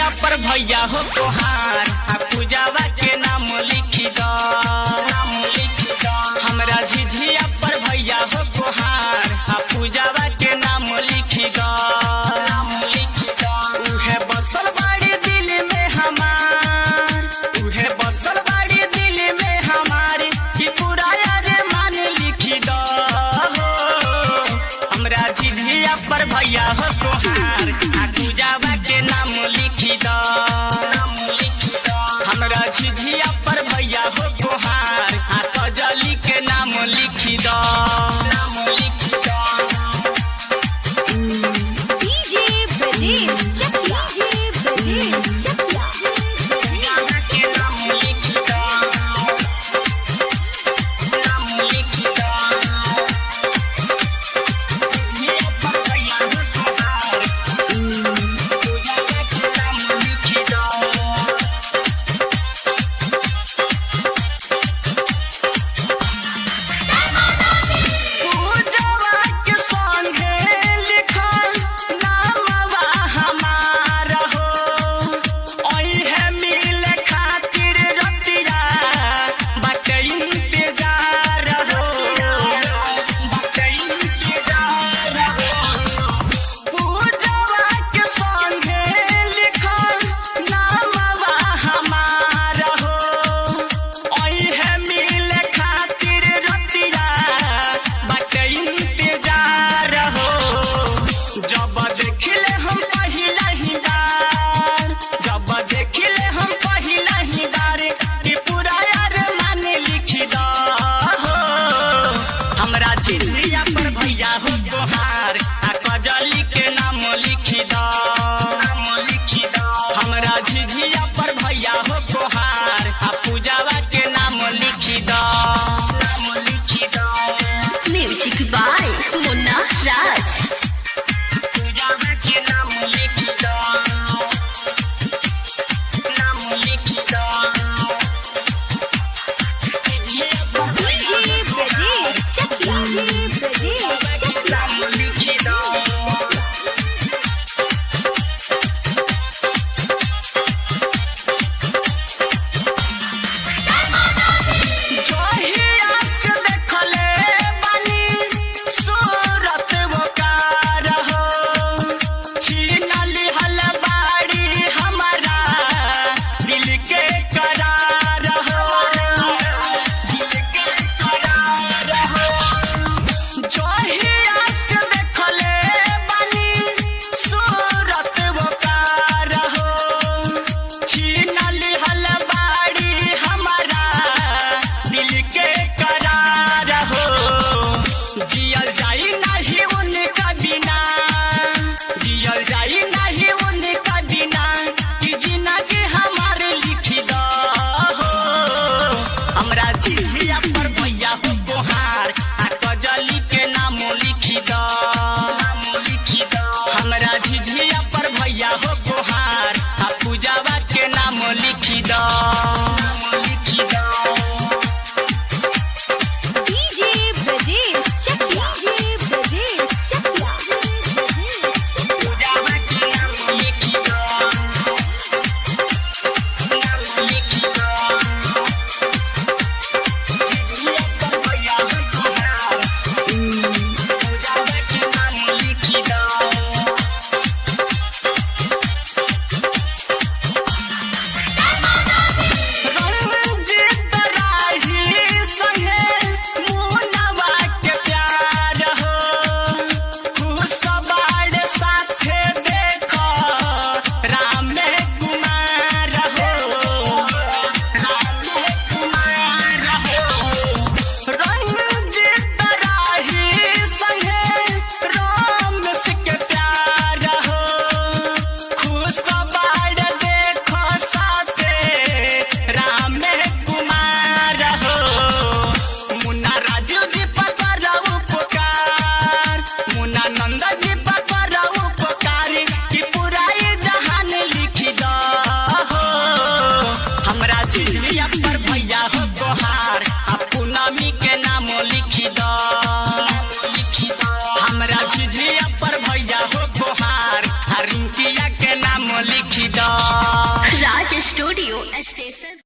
झिझिया पर भैया हो तोहार पूजावा के नाम लिखी दो। हमरा झिझिया पर भैया हो तोहार पूजावा के नाम लिखी दो। उहे बसल बाड़ी दिल में हमार, उहे बसल बाड़ी दिल में हमारी कि पूरा यार मान लिखी दो। हमरा झिझिया पर भैया हो तोहार पूजावा के नाम लिखी दो। हमरा झिझिया पर भैया हो तोहार कजली के नाम लिखी दो। झिझिया पर भैया हो तोहार